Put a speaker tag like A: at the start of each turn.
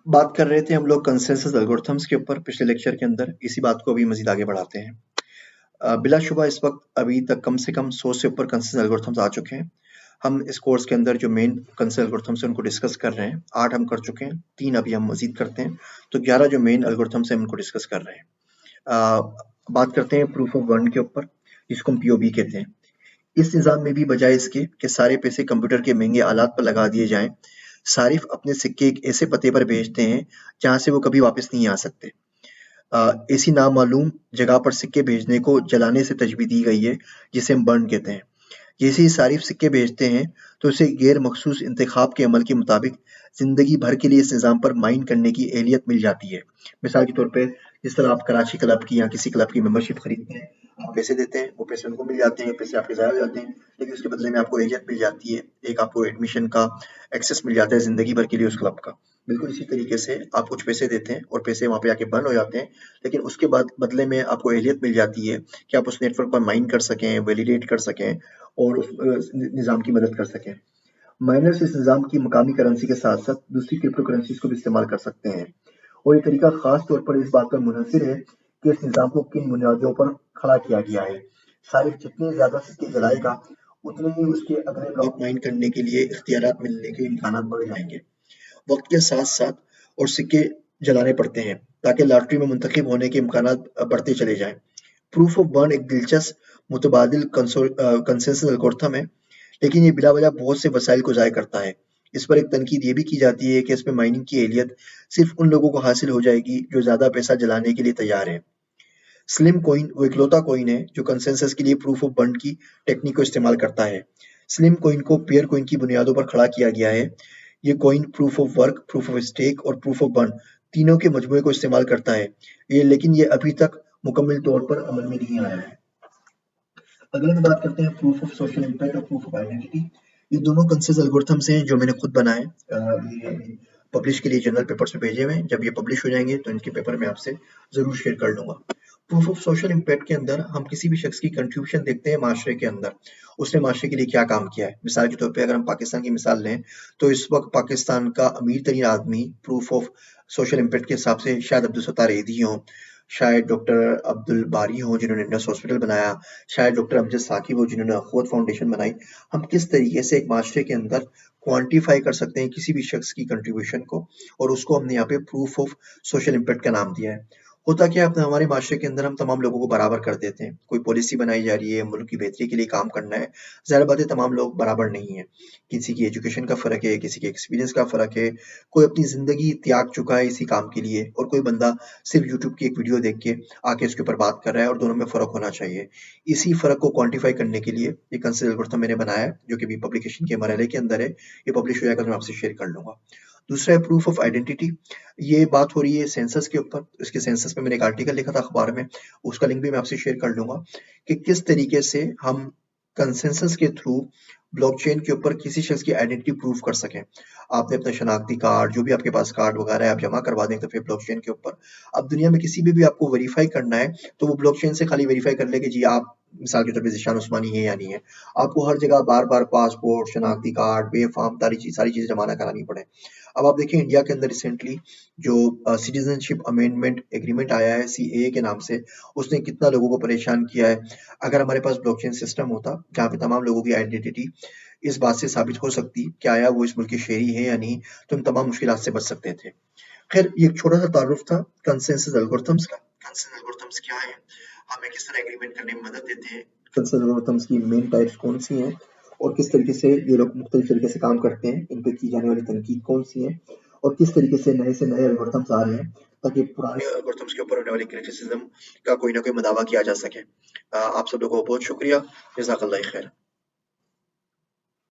A: बात कर रहे थे हम लोग कंसेंसस एल्गोरिथम्स के ऊपर पिछले लेक्चर के अंदर। इसी बात को अभी मजीद आगे बढ़ाते हैं। बिलाशुबा इस वक्त अभी तक कम से कम 100 से ऊपर कंसेंसस एल्गोरिथम्स आ चुके हैं। हम इस कोर्स के अंदर जो मेन कंसेंसस एल्गोरिथम्स हैं उनको डिस्कस कर रहे हैं। 8 हम कर चुके हैं, 3 अभी हम मजीद करते हैं, तो 11 जो मेन एल्गोरिथम्स हैं उनको डिस्कस कर रहे हैं। बात करते हैं प्रूफ ऑफ वर्क के ऊपर, जिसको हम पीओबी कहते हैं। इस निज़ाम में भी बजाय इसके कि सारे पैसे कंप्यूटर के महंगे आलात पर लगा दिए जाएं, सारिफ अपने सिक्के एक ऐसे पते पर भेजते हैं जहां से वो कभी वापस नहीं आ सकते। ऐसी नामालूम जगह पर सिक्के भेजने को जलाने से तजवीज़ दी गई है, जिसे हम बर्न कहते हैं। जैसे ही सारिफ सिक्के भेजते हैं तो उसे गैर मखसूस इंतखाब के अमल के मुताबिक जिंदगी भर के लिए इस निज़ाम पर माइन करने की एहलियत मिल जाती है। मिसाल के तौर पे जिस तरह आप कराची क्लब की या किसी क्लब की मेंबरशिप खरीदते हैं, आप पैसे देते हैं, वो पैसे उनको मिल जाते हैं, पैसे आपके ज़ाया हो जाते हैं, लेकिन उसके बदले में आपको एहलियत मिल जाती है, एक आपको एडमिशन का एक्सेस मिल जाता है ज़िंदगी भर के लिए उस क्लब का। बिल्कुल इसी तरीके से आप कुछ पैसे देते हैं और पैसे वहाँ पे आके बर्न हो जाते हैं, लेकिन उसके बाद बदले में आपको एहलियत मिल जाती है कि आप उस नेटवर्क पर माइन कर सकें, वैलिडेट कर सकें और उस निज़ाम की मदद कर सकें। माइनर्स इस निज़ाम की मकामी करेंसी के साथ-साथ दूसरी क्रिप्टो करेंसीज़ को भी इस्तेमाल कर सकते हैं, और ये तरीका ख़ास तौर पर इस बात पर मुनहसिर है कि इस निज़ाम को किन बुनियादों पर खड़ा किया गया है। सारिफ जितने ज़्यादा सिक्के जलाएगा, उतने ही उसके अगले ब्लॉक माइन करने के लिए इख्तियारात मिलने के इम्कानात बढ़ जाएंगे। वक्त के साथ-साथ और सिक्के जलाने पड़ते हैं ताकि लॉटरी में मुंतखब होने के इम्कानात बढ़ते चले जाएं। प्रूफ ऑफ बर्न एक दिलचस्प मुतबादिल कंसेंसस एल्गोरिथम है, लेकिन ये बिलावजह बहुत से वसाइल को ज़ाय करता है। इस पर एक तनकीद ये भी की जाती है कि इसमें माइनिंग की एहलियत सिर्फ उन लोगों को हासिल हो जाएगी जो ज़्यादा पैसा जलाने के लिए तैयार हैं। स्लिम कॉइन वो इकलौता कॉइन है जो कंसेंसस के लिए प्रूफ ऑफ बर्न की टेक्निक को इस्तेमाल करता है। स्लिम कॉइन को पेयर कॉइन की बुनियादों पर खड़ा किया गया है। ये coin proof of work, proof of stake और प्रूफ ऑफ बर्न तीनों के मजमूए को इस्तेमाल करता है। लेकिन ये अभी तक मुकम्मल तौर पर अमल में नहीं आया है। अगले में बात करते हैं प्रूफ ऑफ सोशल इम्पैक्ट और प्रूफ ऑफ आइडेंटिटी। ये दोनों कंसेंसस एल्गोरिथम्स हैं जो मैंने खुद बनाए। ये पब्लिश के लिए जर्नल पेपर्स में भेजे हुए हैं। जब ये पब्लिश हो जाएंगे तो इनके पेपर मैं आपसे जरूर शेयर कर लूंगा। प्रूफ ऑफ सोशल इम्पैक्ट के अंदर हम किसी भी शख्स की कंट्रीब्यूशन देखते हैं माशरे के अंदर, उसने माशरे के लिए क्या काम किया है। मिसाल के तौर पे अगर हम पाकिस्तान की मिसाल लें तो इस वक्त पाकिस्तान का अमीर तरीन आदमी प्रूफ ऑफ सोशल इम्पैक्ट के हिसाब से शायद अब्दुल सत्तार एधी हों, शायद डॉक्टर अब्दुल बारी हों जिन्होंने इंडस हॉस्पिटल बनाया, शायद डॉक्टर अमजद साकिब हो जिन्होंने अखवत फाउंडेशन बनाई। हम किस तरीके से एक माशरे के अंदर क्वांटिफाई कर सकते हैं किसी भी शख्स की कंट्रीब्यूशन को, और उसको हमने यहाँ पे प्रूफ ऑफ सोशल इम्पैक्ट का नाम दिया है। होता क्या है, हमारे माशरे के अंदर हम तमाम लोगों को बराबर कर देते हैं। कोई पॉलिसी बनाई जा रही है, मुल्क की बेहतरी के लिए काम करना है, ज़ाहिर बात है तमाम लोग बराबर नहीं है। किसी की एजुकेशन का फ़र्क है, किसी के एक्सपीरियंस का फ़र्क है, कोई अपनी ज़िंदगी त्याग चुका है इसी काम के लिए, और कोई बंदा सिर्फ यूट्यूब की एक वीडियो देख के आके इसके ऊपर बात कर रहा है, और दोनों में फ़र्क होना चाहिए। इसी फ़र्क को क्वांटिफाई करने के लिए एक कंसेप्ट एल्गोरिथम मैंने बनाया है जो कि अभी पब्लिकेशन के मरहले के अंदर है। ये पब्लिश हो जाएगा तो मैं आपसे शेयर कर लूंगा। दूसरा है प्रूफ ऑफ आइडेंटिटी। ये बात हो रही है सेंसस के ऊपर। इसके सेंसस में मैंने एक आर्टिकल लिखा था अखबार में, उसका लिंक भी मैं आपसे शेयर कर लूंगा कि किस तरीके से हम कंसेंसस के थ्रू ब्लॉकचेन के ऊपर किसी शख्स की आइडेंटिटी प्रूव कर सकें। आपने अपना शनाख्ती कार्ड, जो भी आपके पास कार्ड वगैरह है, आप जमा करवा दें तो फिर ब्लॉकचेन के ऊपर। अब दुनिया में किसी भी आपको वेरीफाई करना है तो वो ब्लॉकचेन से खाली वेरीफाई कर ले कि जी आप मिसाल के तौर पे ज़ीशान उस्मानी है या नहीं है। आपको हर जगह बार-बार पासपोर्ट, शनाख्ती कार्ड, बेफ़ाम सारी चीज़ें जमा ना करानी पड़े। अब आप देखिए इंडिया के अंदर रिसेंटली जो सिटीजनशिप अमेंडमेंट एग्रीमेंट आया है सीएए के नाम से, उसने कितना लोगों को परेशान किया है। अगर हमारे पास ब्लॉकचेन सिस्टम होता जहाँ पे तमाम लोगों की आइडेंटिटी इस बात से साबित हो सकती कि आया वो इस मुल्क के शहरी है या नहीं, तो हम तमाम मुश्किलात से बच सकते थे। खैर ये एक छोटा सा तारुफ था कंसेंसस एल्गोरिथम्स का। कंसेंसस एल्गोरिथम्स क्या है, हमें किस तरह एग्रीमेंट करने में मदद देते हैं, कंसेंसस एल्गोरिथम्स की मेन टाइप्स कौन सी हैं, और किस तरीके से ये लोग मुख्तलिफ तरीके से काम करते हैं, इन पे की जाने वाली तनकीद कौन सी है, और किस तरीके से नए एल्गोरिथम्स आ रहे हैं ताकि पुराने एल्गोरिथम्स के ऊपर होने वाली क्रिटिसिज्म का कोई ना कोई मदावा किया जा सके। आप सब लोगों को बहुत शुक्रिया। जज़ाकल्लाह खैर।